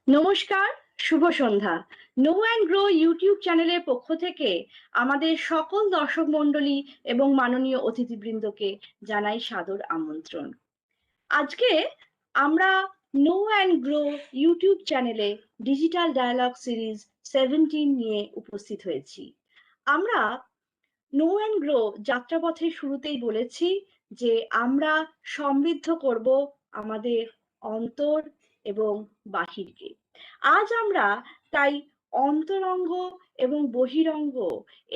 নমস্কার, শুভ সন্ধ্যা। No and grow YouTube চ্যানেলের পক্ষ থেকে আমাদের সকল দর্শক মণ্ডলী এবং মাননীয় অতিথিবৃন্দকে জানাই সাদর আমন্ত্রণ। আজকে আমরা নো অ্যান্ড গ্রো ইউটিউব চ্যানেলে ডিজিটাল ডায়ালগ সিরিজ 17 নিয়ে উপস্থিত হয়েছি। আমরা নো অ্যান্ড গ্রো যাত্রাপথের শুরুতেই বলেছি যে আমরা সমৃদ্ধ করব আমাদের অন্তর এবং বাহিরকে। আজ আমরা তাই অন্তরঙ্গ এবং বহিরঙ্গ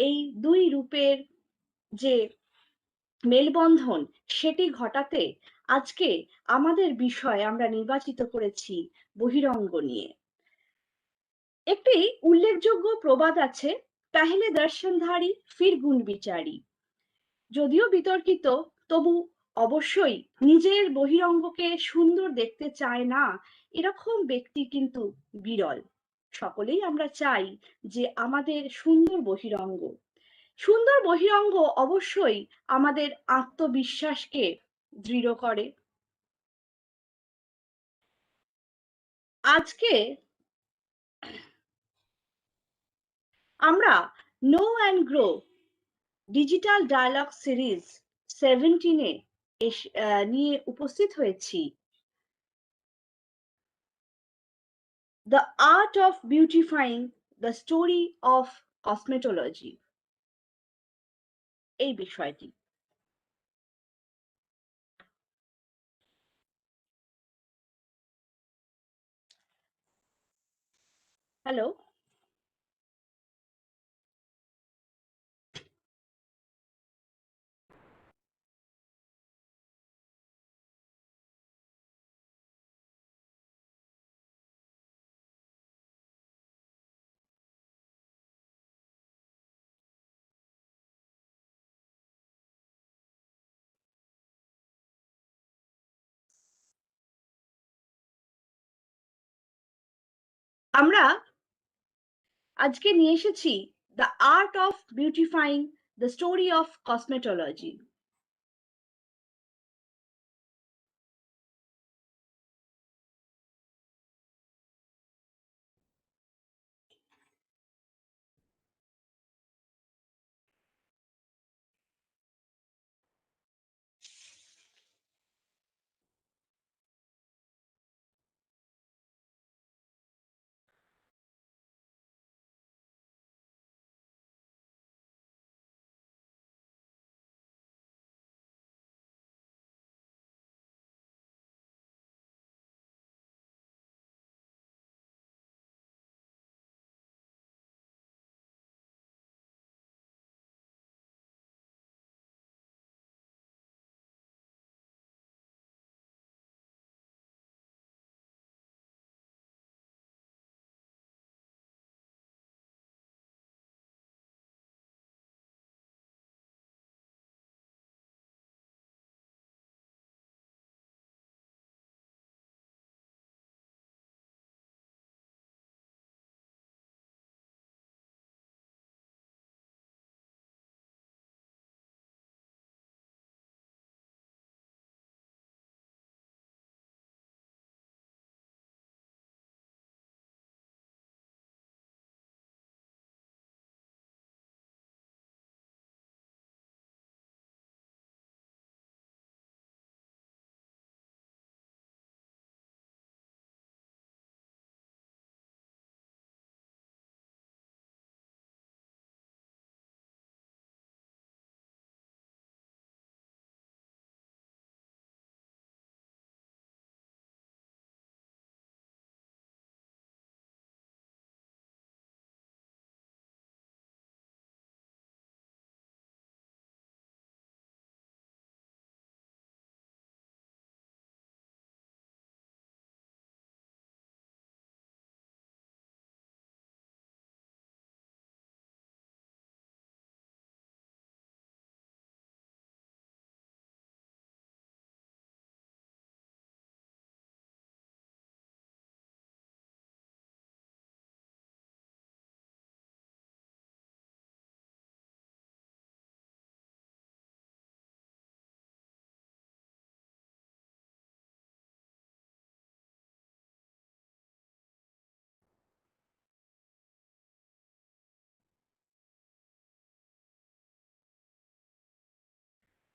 এই দুই রূপের যে মেলবন্ধন সেটি ঘটাতে আজকে আমাদের বিষয় আমরা নির্বাচিত করেছি বহিরঙ্গ নিয়ে। একটি উল্লেখযোগ্য প্রবাদ আছে, পেহলে দর্শনধারী ফির গুণ বিচারী। যদিও বিতর্কিত, তবু অবশ্যই নিজের বহিরঙ্গকে সুন্দর দেখতে চায় না এরকম ব্যক্তি কিন্তু বিরল। সকলেই আমরা চাই যে আমাদের সুন্দর বহিরঙ্গ। সুন্দর বহিরঙ্গ অবশ্যই আমাদের আত্মবিশ্বাসকে দৃঢ় করে। আজকে আমরা know and grow digital dialogue series 17 নিয়ে উপস্থিত হয়েছি The Art of Beautifying the Story of Cosmetology এই বিষয়টি। হ্যালো, আমরা আজকে নিয়ে এসেছি the art of beautifying the story of cosmetology.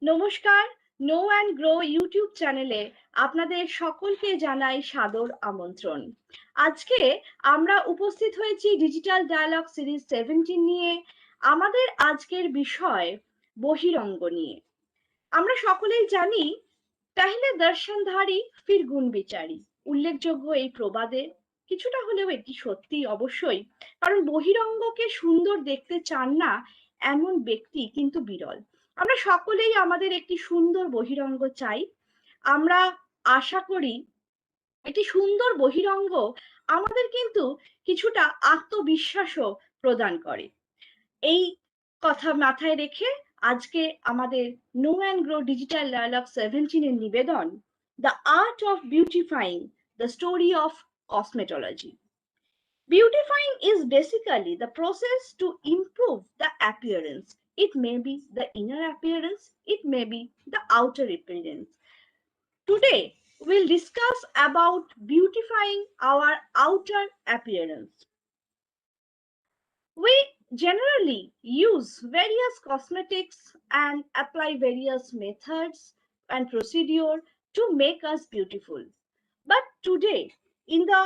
নমস্কার, নো অ্যান্ড গ্রো ইউটিউব চ্যানেলে আপনাদের সকলকে জানাই সাদর আমন্ত্রণ। আজকে আমরা উপস্থিত হয়েছি ডিজিটাল ডায়ালগ সিরিজ 17 নিয়ে। আমাদের আজকের বিষয় বহিরঙ্গ নিয়ে। আমরা সকলেই জানি, পহলে দর্শনধারী ফির গুণ বিচারি। উল্লেখযোগ্য এই প্রবাদে কিছুটা হলেও এটি সত্যি অবশ্যই, কারণ বহিরঙ্গকে সুন্দর দেখতে চান না এমন ব্যক্তি কিন্তু বিরল। আমরা সকলেই আমাদের একটি সুন্দর বহিরঙ্গ চাই। আমরা আশা করি একটি সুন্দর বহিরঙ্গ আমাদের কিন্তু কিছুটা আত্মবিশ্বাসও প্রদান করে। এই কথা মাথায় রেখে আজকে আমাদের know and grow digital dialogue 17 এর নিবেদন, the art of beautifying the story of cosmetology. Beautifying is basically the process to improve the appearance. It may be the inner appearance, it may be the outer appearance. Today, we'll discuss about beautifying our outer appearance. We generally use various cosmetics and apply various methods and procedure to make us beautiful. But today, in the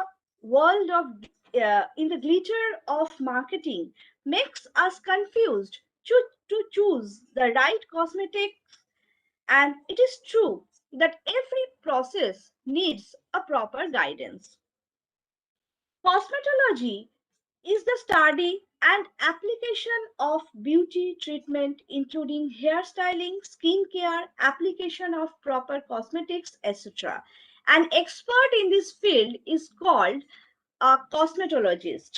world of in the glitter of marketing makes us confused to choose the right cosmetics, and it is true that every process needs a proper guidance. Cosmetology is the study and application of beauty treatment, including hairstyling, skincare, application of proper cosmetics, etc. An expert in this field is called a cosmetologist.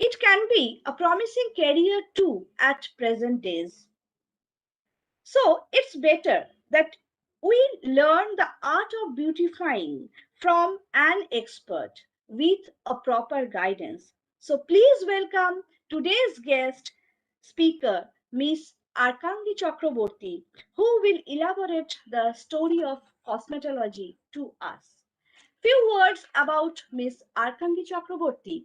It can be a promising career too at present days. So it's better that we learn the art of beautifying from an expert with a proper guidance. So please welcome today's guest speaker, Miss Arkangee Chakraborty, who will elaborate the story of cosmetology to us. Few words about Miss Arkangee Chakraborty.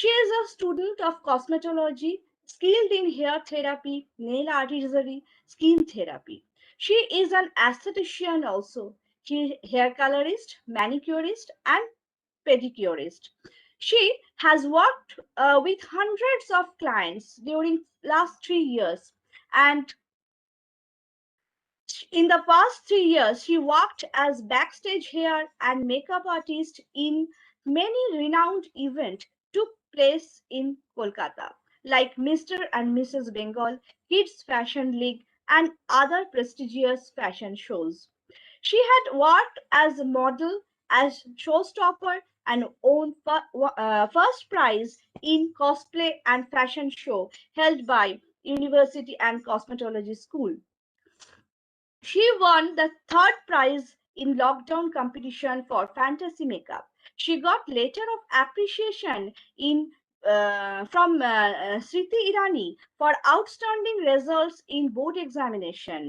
She is a student of cosmetology, skilled in hair therapy, nail artistry, skin therapy. She is an aesthetician also. She is hair colorist, manicurist, and pedicurist. She has worked with hundreds of clients during last 3 years, and in the past 3 years, she worked as backstage hair and makeup artist in many renowned events took place in Kolkata, like Mr. and Mrs. Bengal, Kids Fashion League, and other prestigious fashion shows. She had worked as a model, as showstopper, and won first prize in cosplay and fashion show held by University and Cosmetology School. She won the third prize in lockdown competition for fantasy makeup. She got letter of appreciation from Sriti Irani for outstanding results in board examination.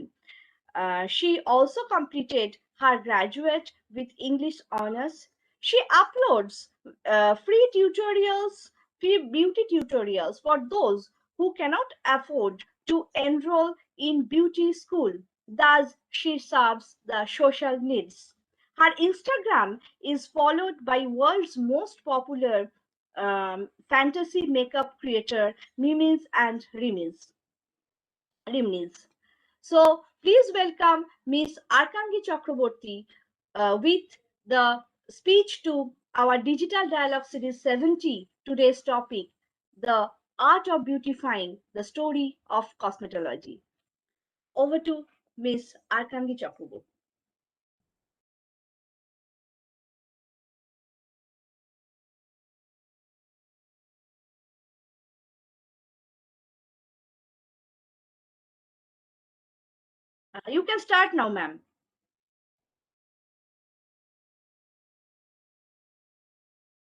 She also completed her graduate with English honors. She uploads free beauty tutorials for those who cannot afford to enroll in beauty school. Thus, she serves the social needs. Her Instagram is followed by world's most popular fantasy makeup creator, Mimis and Rimnis. So please welcome Miss Arkangee Chakraborty with the speech to our Digital Dialogue Series 70, today's topic, the art of beautifying the story of cosmetology. Over to Miss Arkangee Chakraborty. You can start now, ma'am.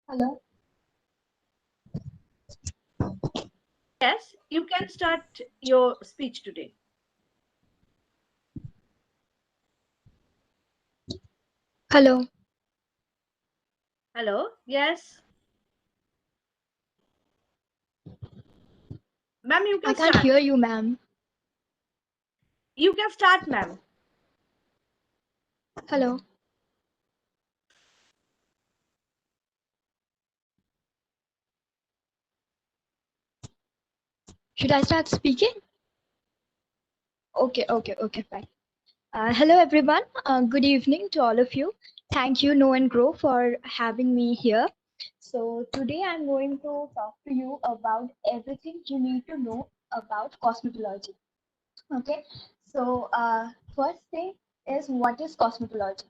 Hello. Yes, you can start your speech today. Hello. Hello, yes. Ma'am, you I can can't start. hear you, ma'am. You can start, ma'am. Hello. Should I start speaking? Okay, fine. Hello, everyone. Good evening to all of you. Thank you, Know and Grow, for having me here. So today I'm going to talk to you about everything you need to know about cosmetology. Okay. So first thing is, what is cosmetology?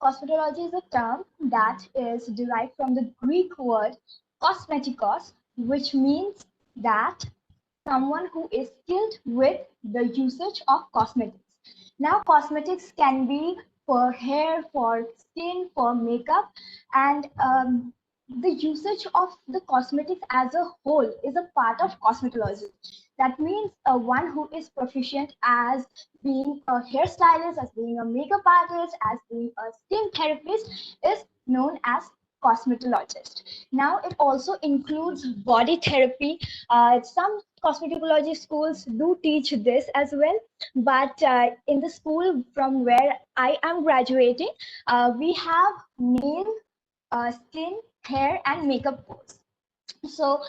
Cosmetology is a term that is derived from the Greek word cosmetikos, which means that someone who is skilled with the usage of cosmetics. Now, cosmetics can be for hair, for skin, for makeup, and the usage of the cosmetics as a whole is a part of cosmetology. That means one who is proficient as being a hairstylist, as being a makeup artist, as being a skin therapist is known as cosmetologist. Now, it also includes body therapy. Some cosmetology schools do teach this as well, but in the school from where I am graduating, we have nail, skin, hair, and makeup course. So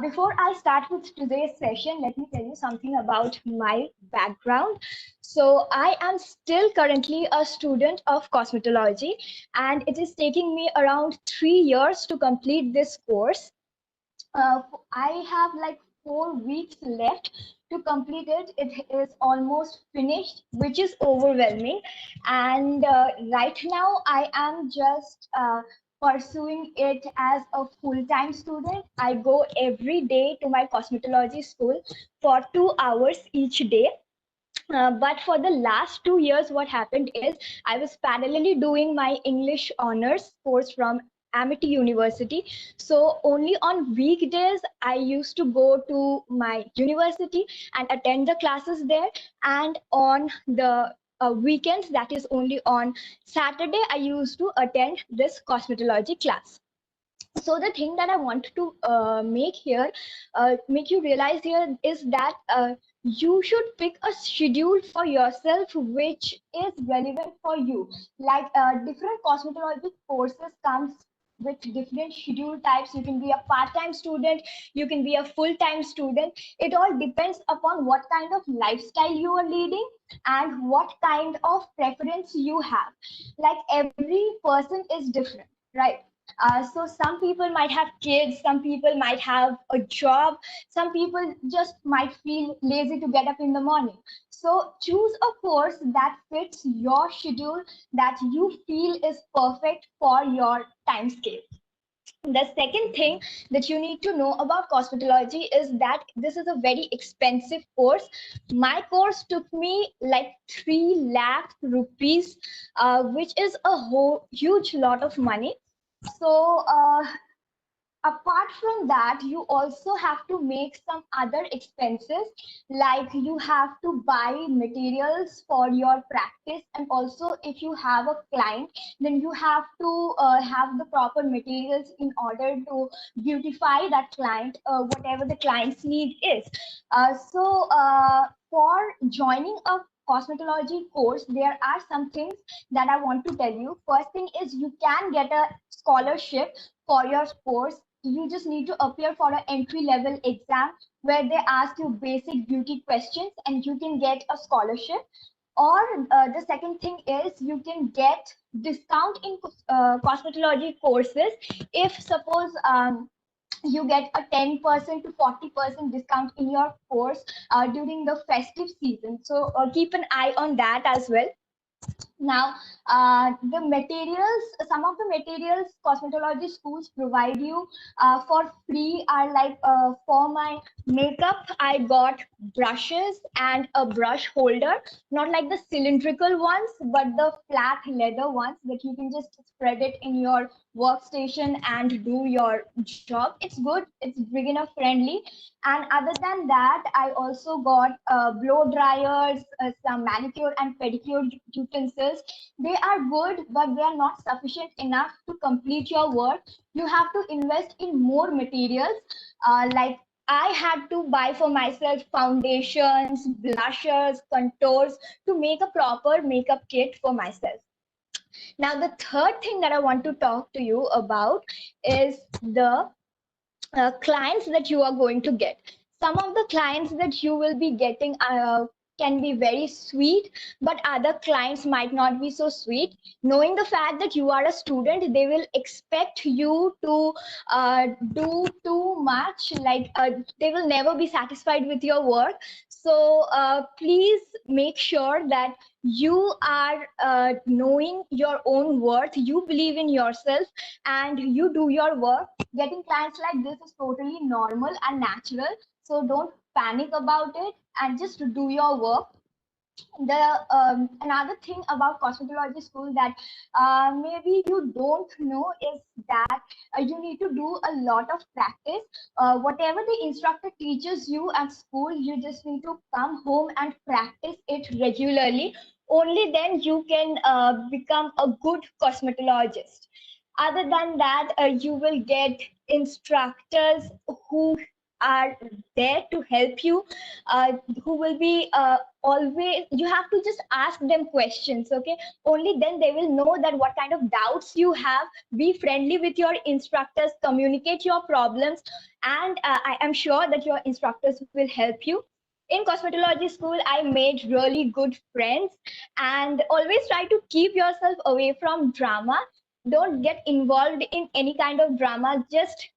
before I start with today's session, let me tell you something about my background. So I am still currently a student of cosmetology, and it is taking me around 3 years to complete this course. uh, I have like 4 weeks left to complete it. It is almost finished, which is overwhelming. And right now, I am just pursuing it as a full-time student. I go every day to my cosmetology school for 2 hours each day. But for the last 2 years, what happened is I was parallelly doing my English honors course from Amity University. So only on weekdays, I used to go to my university and attend the classes there. And on the weekends, that is only on Saturday, I used to attend this cosmetology class. So the thing that I want to make you realize here is that you should pick a schedule for yourself which is relevant for you. Like different cosmetology courses comes with different schedule types. You can be a part-time student, you can be a full-time student. It all depends upon what kind of lifestyle you are leading and what kind of preference you have. Like every person is different, right? So some people might have kids, some people might have a job, some people just might feel lazy to get up in the morning. So choose a course that fits your schedule, that you feel is perfect for your time scale. The second thing that you need to know about cosmetology is that this is a very expensive course. My course took me like 3 lakh rupees, which is a whole huge lot of money. So apart from that, you also have to make some other expenses, like you have to buy materials for your practice, and also if you have a client, then you have to have the proper materials in order to beautify that client, whatever the client's need is. For joining a cosmetology course, there are some things that I want to tell you. First thing is, you can get a scholarship for your course. You just need to appear for an entry level exam where they ask you basic beauty questions and you can get a scholarship. Or the second thing is, you can get discount in cosmetology courses if suppose you get a 10% to 40% discount in your course during the festive season. So keep an eye on that as well. Now, the materials, some of the materials cosmetology schools provide you for free are like, for my makeup, I got brushes and a brush holder, not like the cylindrical ones, but the flat leather ones that you can just spread it in your workstation and do your job. It's good, it's beginner friendly. And other than that, I also got blow dryers, some manicure and pedicure utensils. They are good, but they are not sufficient enough to complete your work. You have to invest in more materials, like I had to buy for myself foundations, blushers, contours to make a proper makeup kit for myself. Now, the third thing that I want to talk to you about is the clients that you are going to get. Some of the clients that you will be getting can be very sweet, but other clients might not be so sweet. Knowing the fact that you are a student, they will expect you to do too much, like they will never be satisfied with your work. So please make sure that you are knowing your own worth, you believe in yourself, and you do your work. Getting clients like this is totally normal and natural, so don't panic about it and just do your work. The another thing about cosmetology school that maybe you don't know is that you need to do a lot of practice. Whatever the instructor teaches you at school, you just need to come home and practice it regularly. Only then you can become a good cosmetologist. Other than that, you will get instructors who are there to help you, who will be always, you have to just ask them questions, okay? Only then they will know that what kind of doubts you have. Be friendly with your instructors, communicate your problems, and I am sure that your instructors will help you. In cosmetology school, I made really good friends, and always try to keep yourself away from drama. Don't get involved in any kind of drama. Just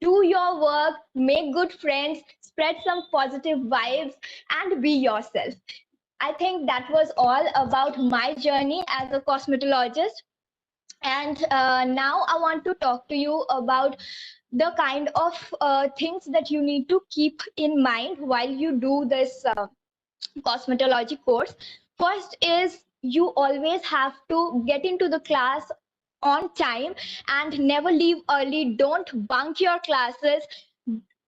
do your work, make good friends, spread some positive vibes, and be yourself. I think that was all about my journey as a cosmetologist. And now I want to talk to you about the kind of things that you need to keep in mind while you do this cosmetology course. First is you always have to get into the class on time and never leave early. Don't bunk your classes.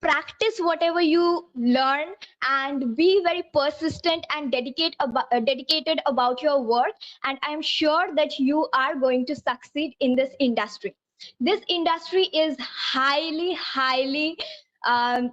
Practice whatever you learn and be very persistent and dedicated about your work. And I'm sure that you are going to succeed in this industry. This industry is highly um,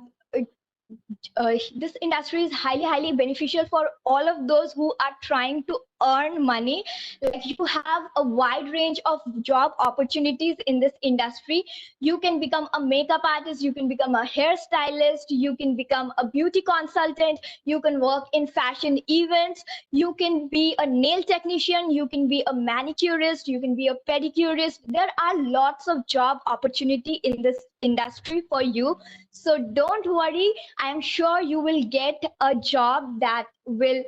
this industry is highly beneficial for all of those who are trying to earn money. Like, you have a wide range of job opportunities in this industry. You can become a makeup artist, you can become a hairstylist, you can become a beauty consultant, you can work in fashion events, you can be a nail technician, you can be a manicurist, you can be a pedicurist. There are lots of job opportunity in this industry for you. So don't worry, I am sure you will get a job that will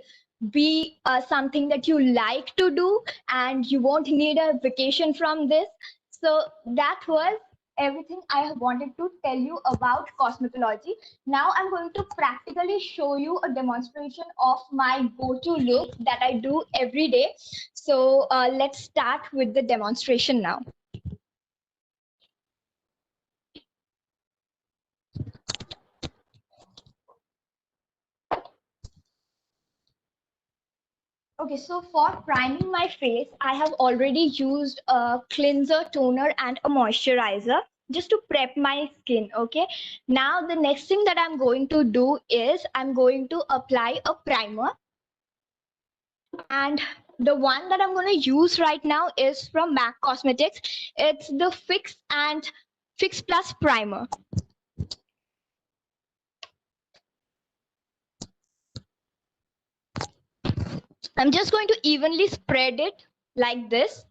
be something that you like to do, and you won't need a vacation from this. So that was everything I wanted to tell you about cosmetology. Now I'm going to practically show you a demonstration of my go-to look that I do every day. So let's start with the demonstration now. Okay, so for priming my face, I have already used a cleanser, toner, and a moisturizer just to prep my skin. Okay, now the next thing that I'm going to do is I'm going to apply a primer. And the one that I'm going to use right now is from MAC Cosmetics. It's the Fix Plus Primer. I'm just going to evenly spread it like this.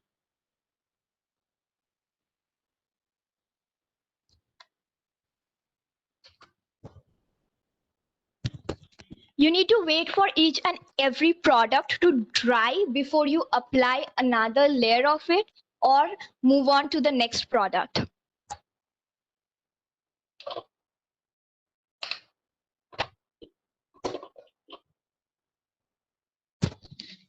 You need to wait for each and every product to dry before you apply another layer of it or move on to the next product.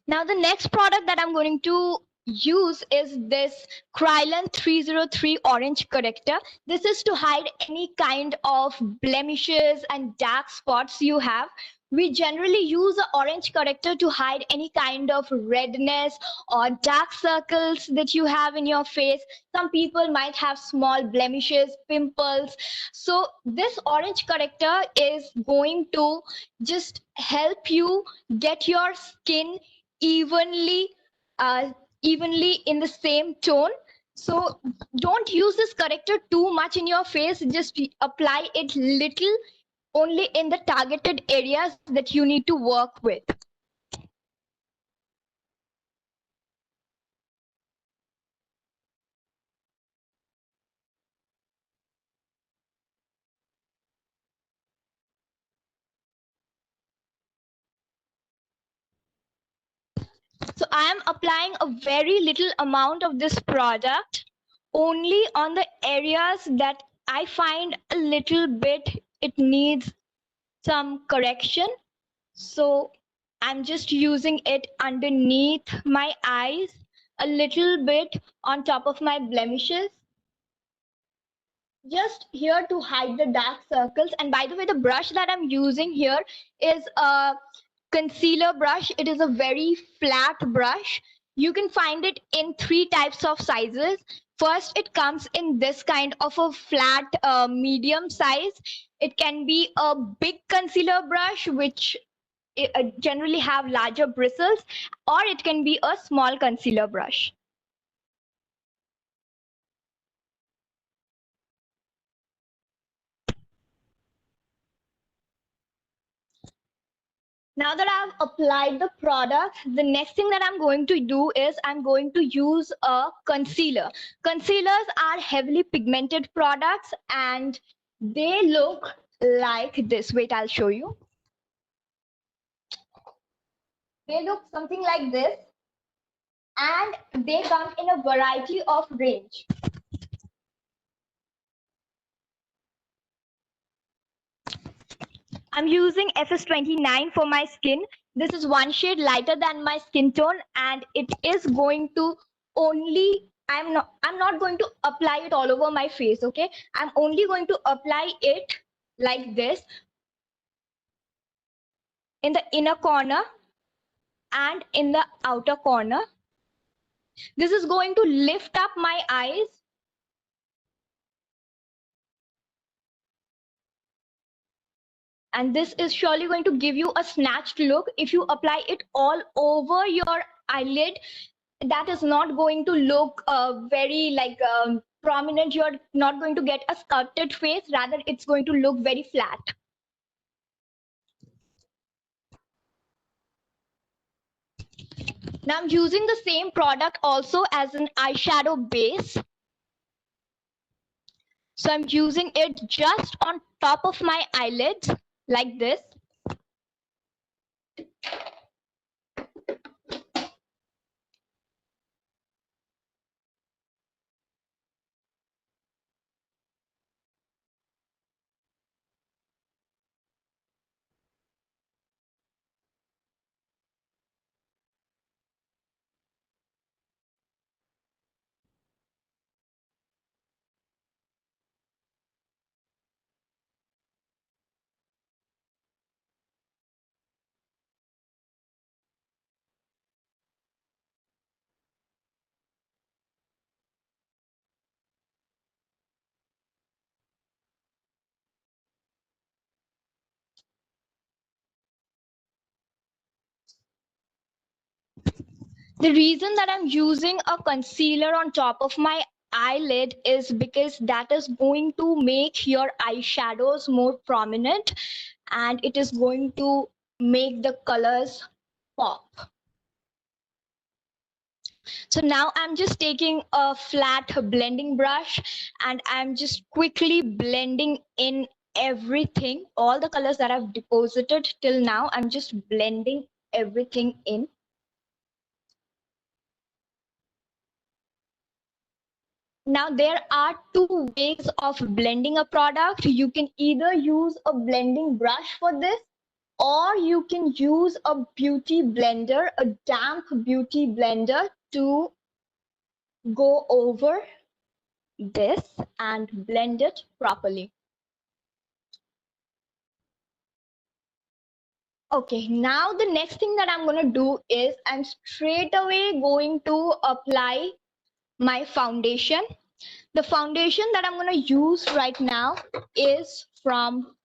Now the next product that I'm going to use is this Krylon 303 Orange Corrector. This is to hide any kind of blemishes and dark spots you have. we generally use an orange corrector to hide any kind of redness or dark circles that you have in your face. Some people might have small blemishes, pimples. So this orange corrector is going to just help you get your skin evenly, uh, evenly in the same tone. So don't use this corrector too much in your face. Just apply it little only in the targeted areas that you need to work with. So I am applying a very little amount of this product only on the areas that I find a little bit it needs some correction. So I'm just using it underneath my eyes, a little bit on top of my blemishes, just here to hide the dark circles. And by the way, the brush that I'm using here is a concealer brush. It is a very flat brush. You can find it in 3 types of sizes. First, it comes in this kind of a flat medium size. It can be a big concealer brush which generally have larger bristles, or it can be a small concealer brush. Now that I've applied the product, the next thing that I'm going to do is I'm going to use a concealer. Concealers are heavily pigmented products and they look like this. Wait, I'll show you. They look something like this and they come in a variety of range. I'm using FS29 for my skin. This is one shade lighter than my skin tone and it is going to only, I'm not going to apply it all over my face, okay? I'm only going to apply it like this in the inner corner and in the outer corner. This is going to lift up my eyes and this is surely going to give you a snatched look. If you apply it all over your eyelid, that is not going to look very like prominent. You're not going to get a sculpted face, rather it's going to look very flat. Now I'm using the same product also as an eyeshadow base. So I'm using it just on top of my eyelids like this. The reason that I'm using a concealer on top of my eyelid is because that is going to make your eyeshadows more prominent and it is going to make the colors pop. So now I'm just taking a flat blending brush and I'm just quickly blending in everything, all the colors that I've deposited till now. I'm just blending everything in. Now there are 2 ways of blending a product. You can either use a blending brush for this, or you can use a beauty blender, a damp beauty blender to go over this and blend it properly. Okay, now the next thing that I'm going to do is I'm straight away going to apply my foundation. The foundation that I'm going to use right now is from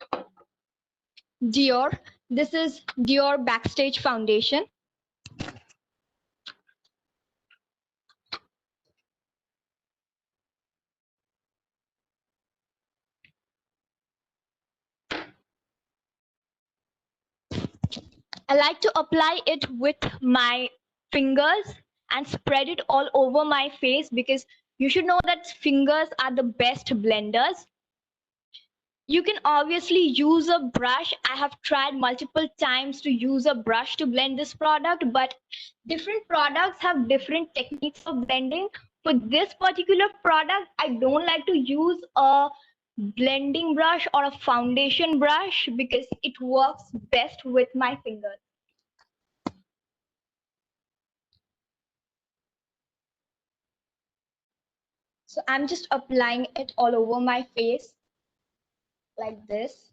Dior. This is Dior Backstage Foundation. I like to apply it with my fingers and spread it all over my face because you should know that fingers are the best blenders. You can obviously use a brush. I have tried multiple times to use a brush to blend this product, but different products have different techniques of blending. For this particular product, I don't like to use a blending brush or a foundation brush because it works best with my fingers. So I'm just applying it all over my face like this.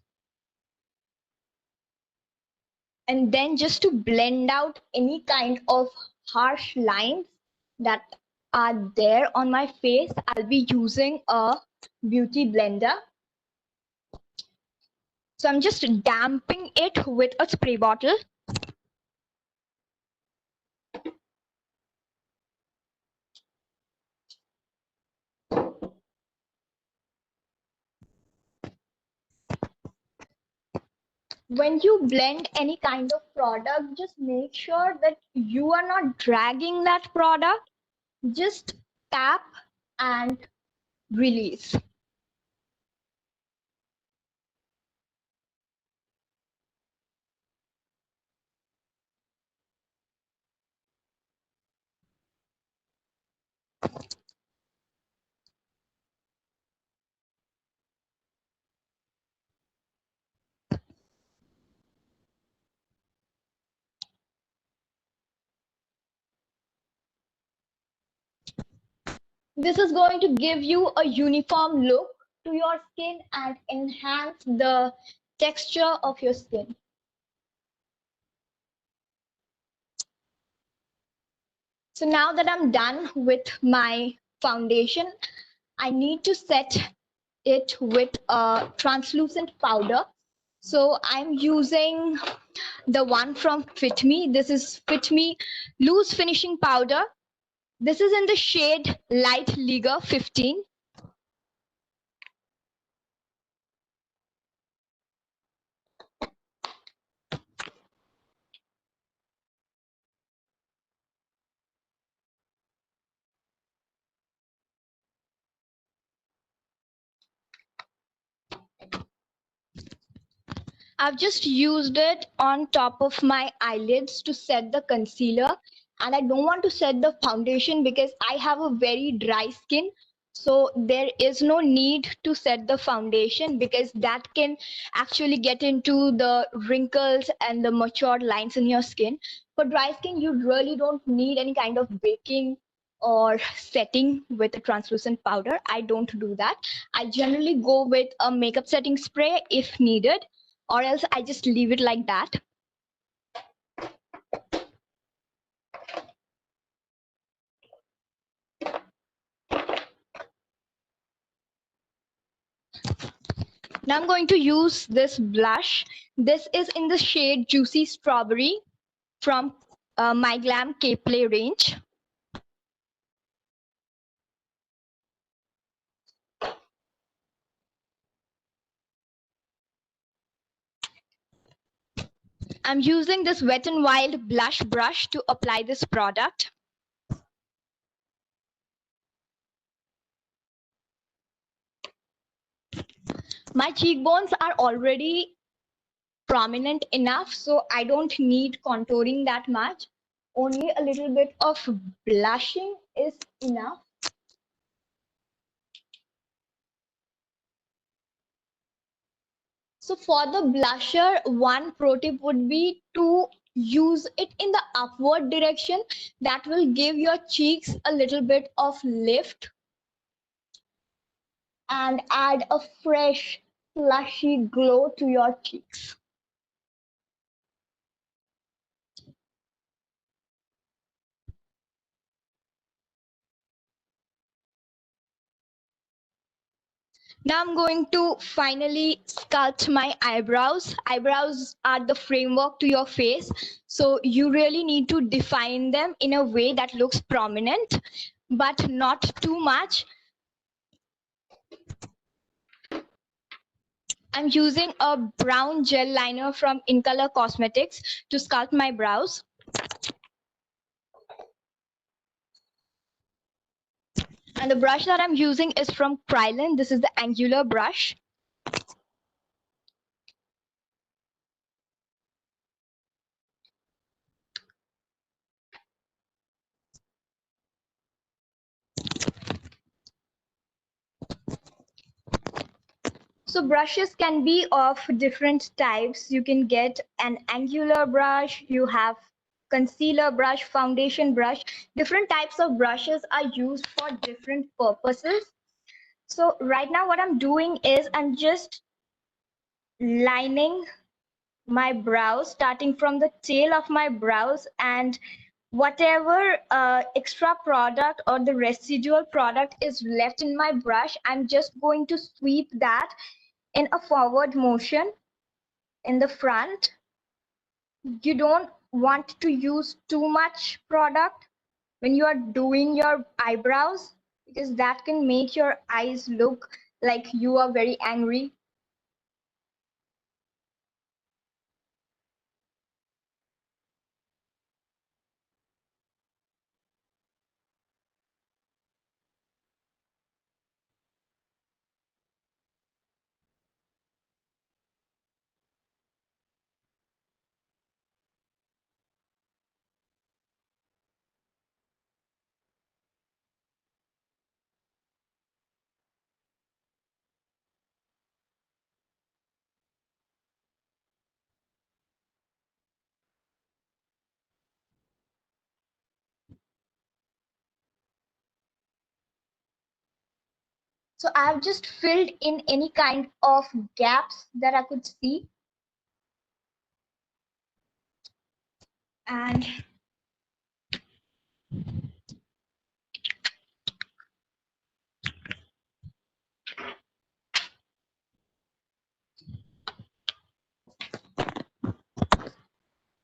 And then just to blend out any kind of harsh lines that are there on my face, I'll be using a beauty blender. So I'm just damping it with a spray bottle. When you blend any kind of product, just make sure that you are not dragging that product. Just tap and release. This is going to give you a uniform look to your skin and enhance the texture of your skin. So now that I'm done with my foundation, I need to set it with a translucent powder. So I'm using the one from Fit Me. This is Fit Me Loose Finishing Powder. This is in the shade Light Liga 15. I've just used it on top of my eyelids to set the concealer, and I don't want to set the foundation because I have a very dry skin. So there is no need to set the foundation because that can actually get into the wrinkles and the matured lines in your skin. For dry skin, you really don't need any kind of baking or setting with a translucent powder. I don't do that. I generally go with a makeup setting spray if needed, or else I just leave it like that. Now I'm going to use this blush. This is in the shade Juicy Strawberry from My Glam K-Play range. I'm using this Wet n Wild blush brush to apply this product. My cheekbones are already prominent enough, so I don't need contouring that much. Only a little bit of blushing is enough. So for the blusher, one pro tip would be to use it in the upward direction. That will give your cheeks a little bit of lift and add a fresh, flushy glow to your cheeks. Now I'm going to finally sculpt my eyebrows. Eyebrows are the framework to your face, so you really need to define them in a way that looks prominent, but not too much. I'm using a brown gel liner from In Color Cosmetics to sculpt my brows. And the brush that I'm using is from Krylon. This is the angular brush. So brushes can be of different types. You can get an angular brush, you have concealer brush, foundation brush. Different types of brushes are used for different purposes. So right now what I'm doing is I'm just lining my brows, starting from the tail of my brows, and whatever extra product or the residual product is left in my brush, I'm just going to sweep that in a forward motion in the front. You don't want to use too much product when you are doing your eyebrows, because that can make your eyes look like you are very angry. So I've just filled in any kind of gaps that I could see. And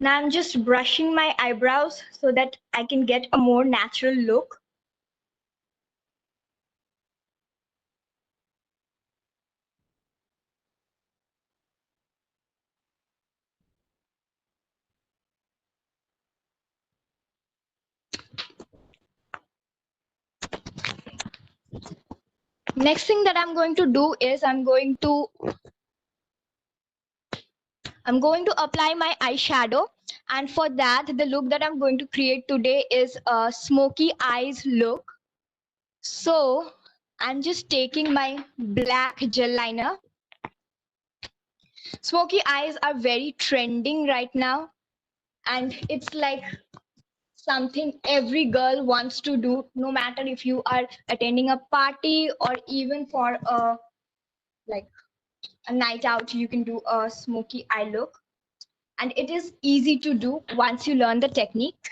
now I'm just brushing my eyebrows so that I can get a more natural look. Next thing that I'm going to do is I'm going to apply my eyeshadow, and for that the look that I'm going to create today is a smoky eyes look. So I'm just taking my black gel liner. Smoky eyes are very trending right now, and it's like something every girl wants to do, no matter if you are attending a party or even for a like a night out, you can do a smoky eye look. And it is easy to do once you learn the technique.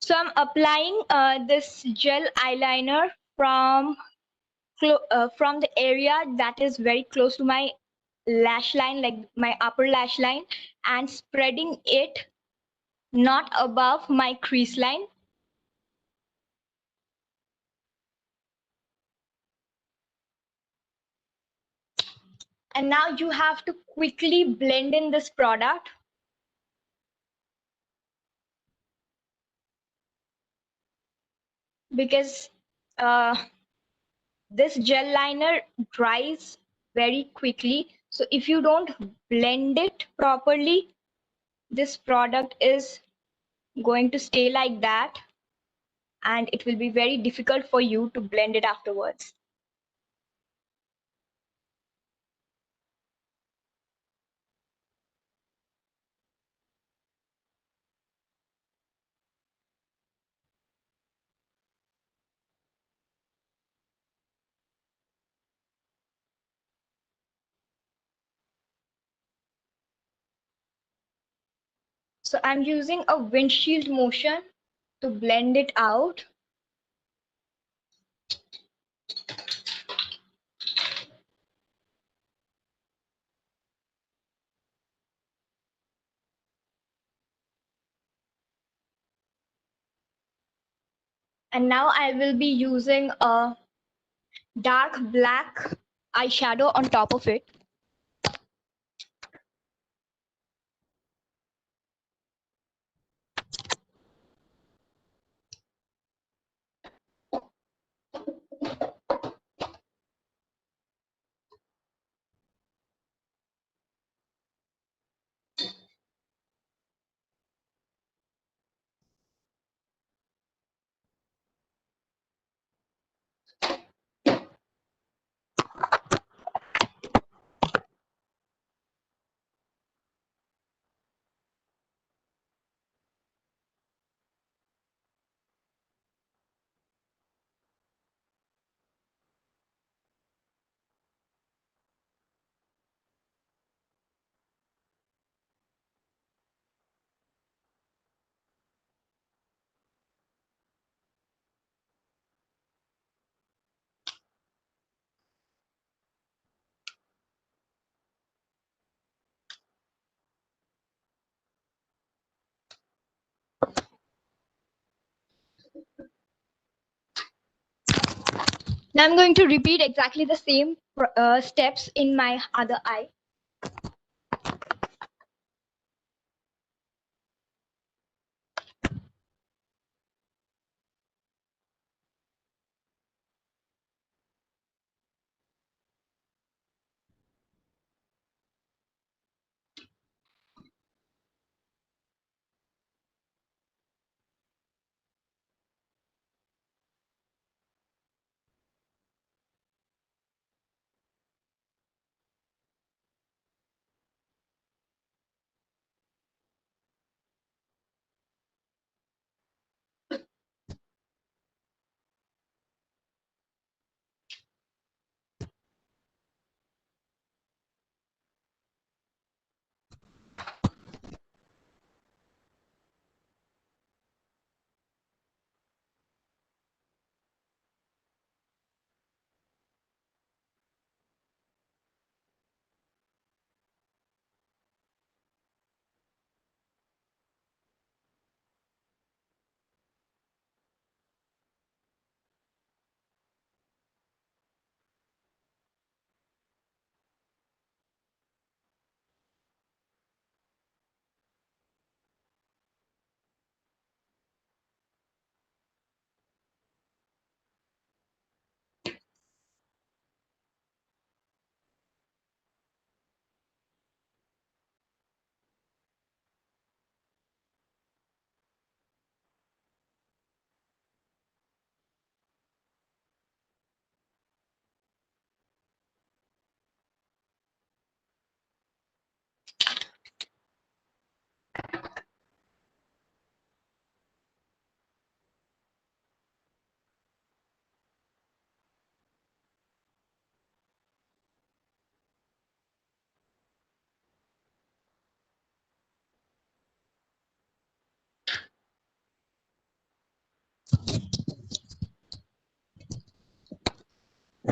So I'm applying this gel eyeliner from the area that is very close to my lash line, like my upper lash line, and spreading it not above my crease line. And now you have to quickly blend in this product, because this gel liner dries very quickly. So if you don't blend it properly, this product is going to stay like that, and it will be very difficult for you to blend it afterwards. So I'm using a windshield motion to blend it out. And now I will be using a dark black eyeshadow on top of it. Now I'm going to repeat exactly the same steps in my other eye.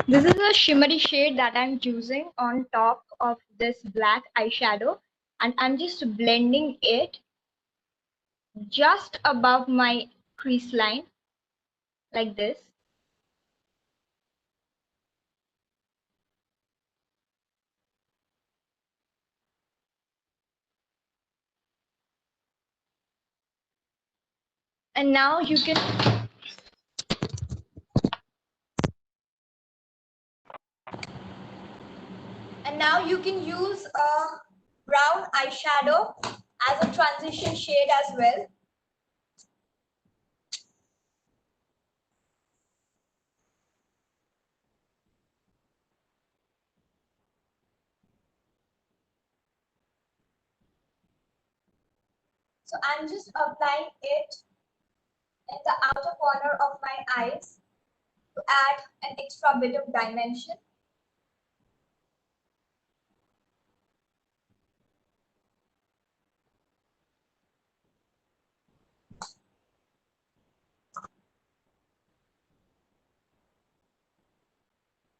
This is a shimmery shade that I'm using on top of this black eyeshadow, and I'm just blending it just above my crease line like this. And now you can use a brown eyeshadow as a transition shade as well. So I'm just applying it in the outer corner of my eyes to add an extra bit of dimension.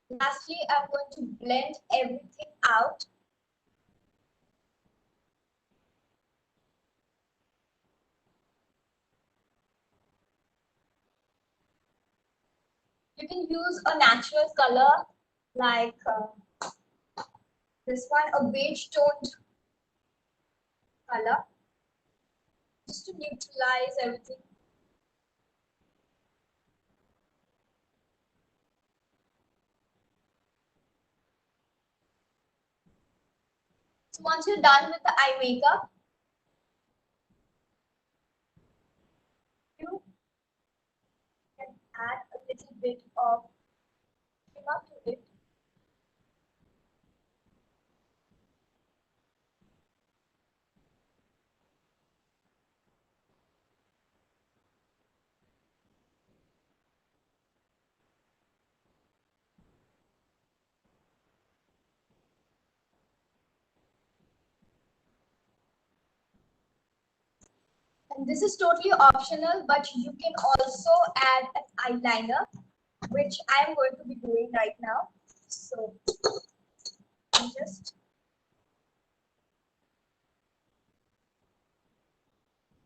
Lastly, I'm going to blend everything out. You can use a natural color like this one, a beige toned color, just to neutralize everything. So once you're done with the eye makeup, you can add a little bit of shimmer to it. And this is totally optional, but you can also add an eyeliner, which I am going to be doing right now. So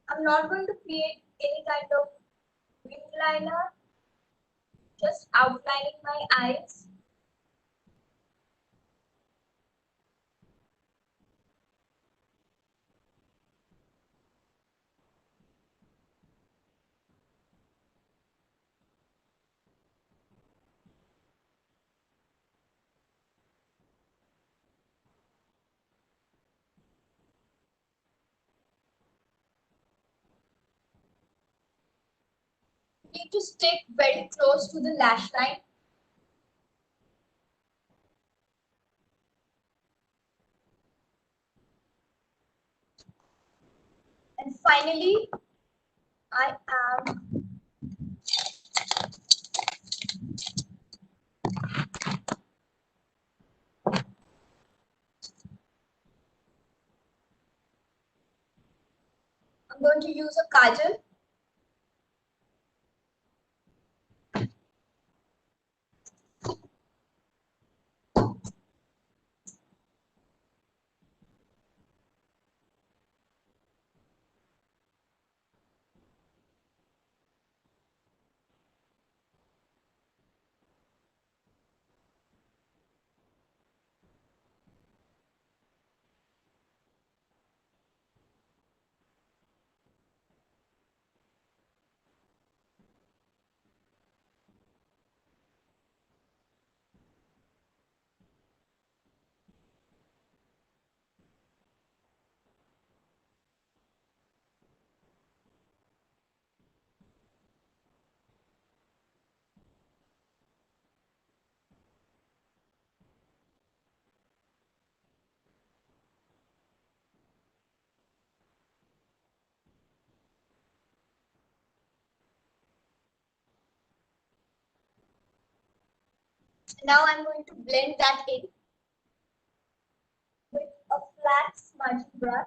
I'm not going to create any kind of wing liner, just outlining my eyes. You need to stick very close to the lash line. And finally, I am I'm going to use a kajal. Now I'm going to blend that in with a flat smudging brush.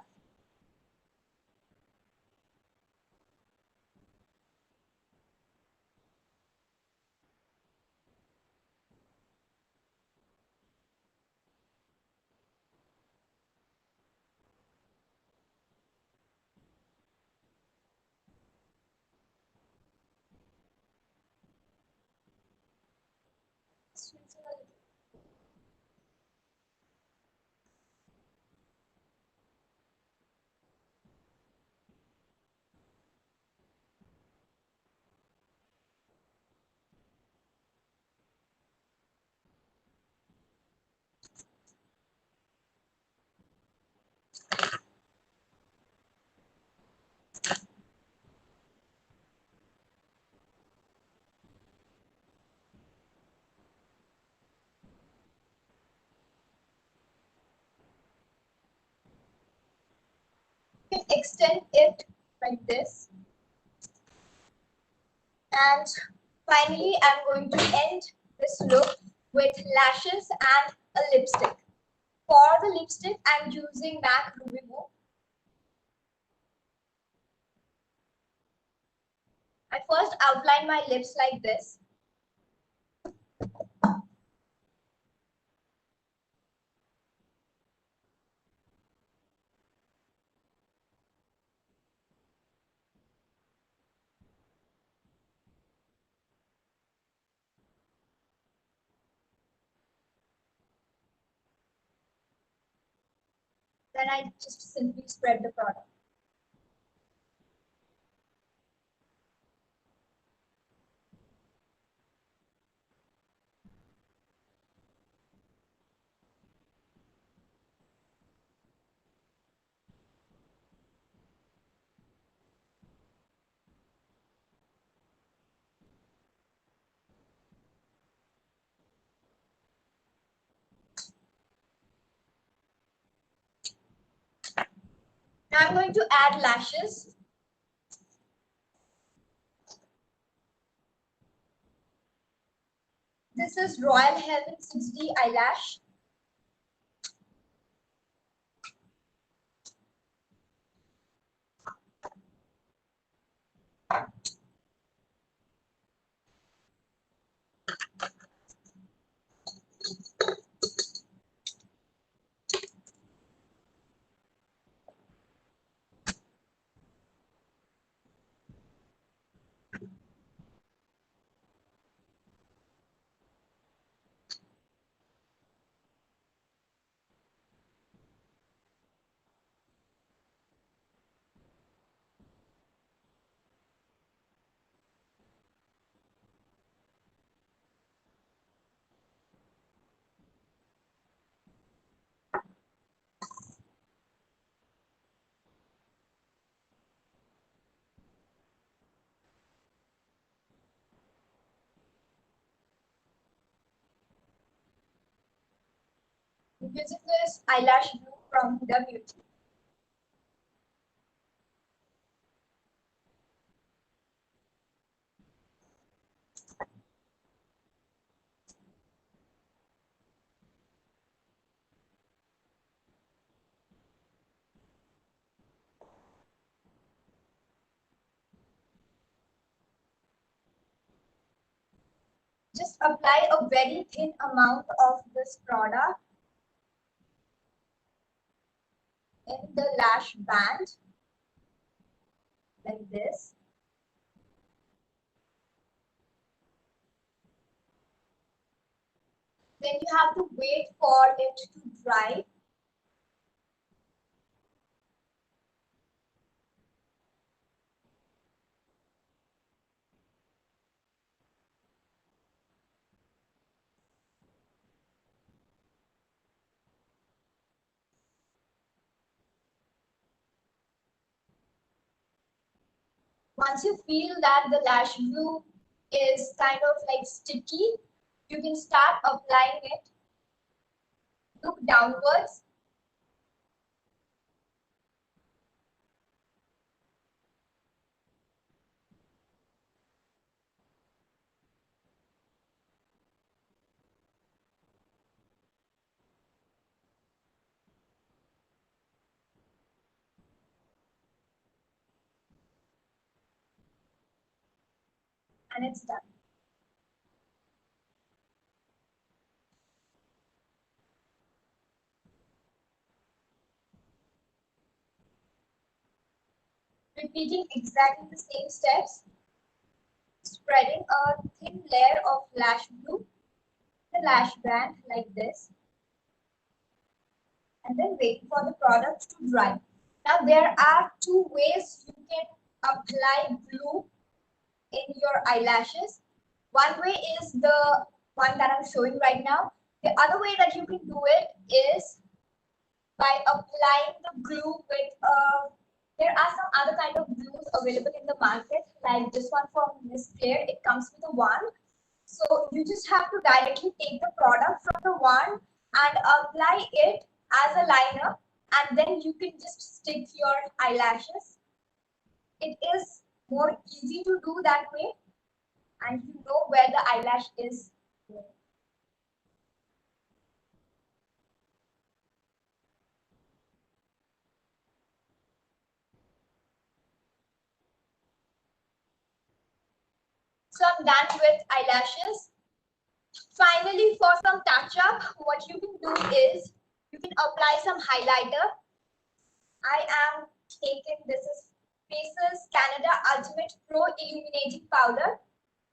You can extend it like this. And finally, I'm going to end this look with lashes and a lipstick. For the lipstick, I'm using MAC Ruby Woo. I first outline my lips like this. Then I just simply spread the product. Now I'm going to add lashes. This is Royal Heaven 6D eyelash. Using this eyelash glue from the Beauty. Just apply a very thin amount of this product in the lash band, like this. Then you have to wait for it to dry. Once you feel that the lash glue is kind of like sticky, you can start applying it. Look downwards. And it's done. Repeating exactly the same steps, spreading a thin layer of lash glue, the lash band like this, and then waiting for the product to dry. Now there are two ways you can apply glue in your eyelashes. One way is the one that I'm showing right now. The other way that you can do it is by applying the glue with there are some other kind of glues available in the market, like this one from Miss Claire. It comes with a wand. So you just have to directly take the product from the wand and apply it as a liner, and then you can just stick your eyelashes. It is more easy to do that way, and you know where the eyelash is. So I'm done with eyelashes. Finally, for some touch up, what you can do is you can apply some highlighter. I am taking this is Faces Canada Ultimate Pro Illuminating Powder.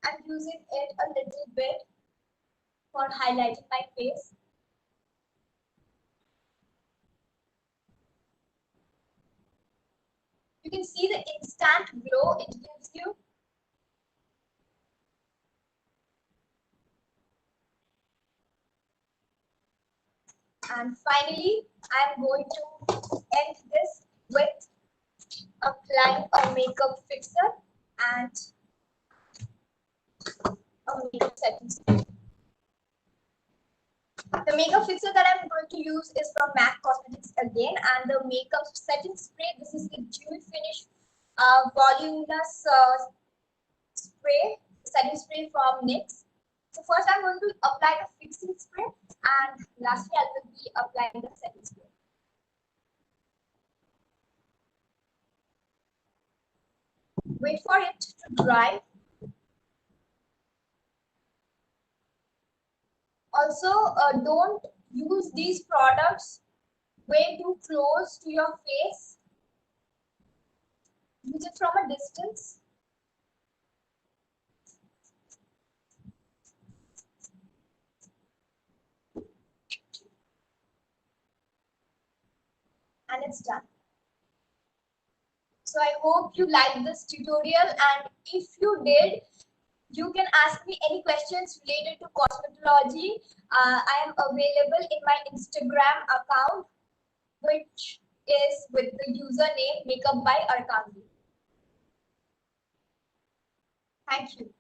I'm using it a little bit for highlighting my face. You can see the instant glow it gives you. And finally, I'm going to end this with applying a makeup fixer and a makeup setting spray. The makeup fixer that I'm going to use is from MAC Cosmetics again, and the makeup setting spray, this is the dewy finish voluminous spray, setting spray from NYX. So first I'm going to apply the fixing spray, and lastly I will be applying the setting spray. Wait for it to dry. Also, don't use these products way too close to your face. Use it from a distance. And it's done. So I hope you liked this tutorial, and if you did, you can ask me any questions related to cosmetology. I am available in my Instagram account, which is with the username Makeup by Arkangee. Thank you.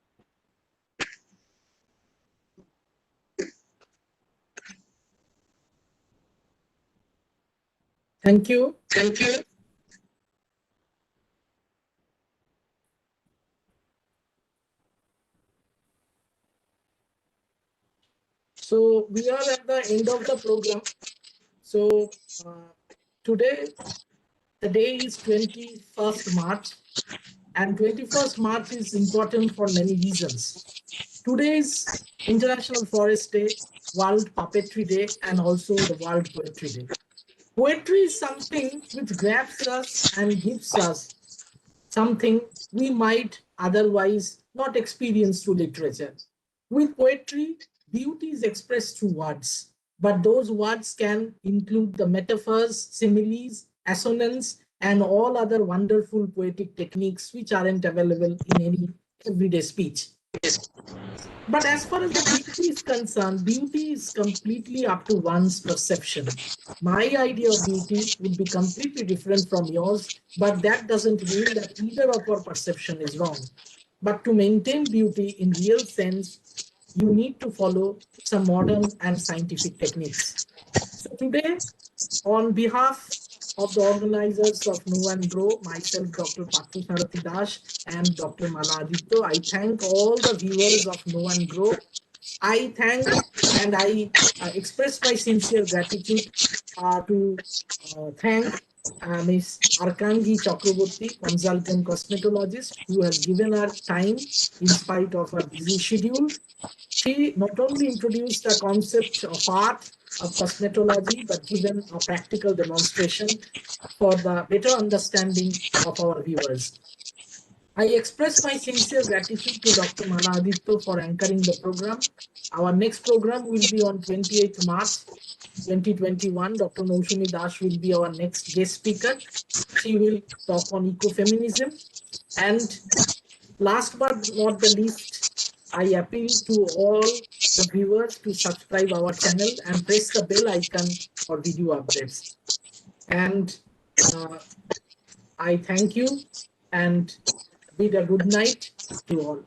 Thank you. Thank you. So we are at the end of the program. So today, the day is 21st March, and 21st March is important for many reasons. Today is International Forest Day, World Puppetry Day, and also the World Poetry Day. Poetry is something which grabs us and gives us something we might otherwise not experience through literature. With poetry, beauty is expressed through words, but those words can include the metaphors, similes, assonance, and all other wonderful poetic techniques which aren't available in any everyday speech. But as far as the beauty is concerned, beauty is completely up to one's perception. My idea of beauty would be completely different from yours, but that doesn't mean that either of our perception is wrong. But to maintain beauty in real sense, you need to follow some modern and scientific techniques. So today, on behalf of the organizers of Know and Grow, myself, Dr. Partha Das, and Dr. Mala Aditya, I thank all the viewers of Know and Grow. I thank and I express my sincere gratitude to thank Ms. Arkangee Chakraborty, consultant cosmetologist, who has given her time in spite of her busy schedule. She not only introduced the concept of art, of cosmetology, but given a practical demonstration for the better understanding of our viewers. I express my sincere gratitude to Dr. Mala Aditya for anchoring the program. Our next program will be on 28th March 2021. Dr. Naushini Das will be our next guest speaker. She will talk on ecofeminism. And last but not the least, I appeal to all the viewers to subscribe our channel and press the bell icon for video updates. And I thank you and bid a good night to all.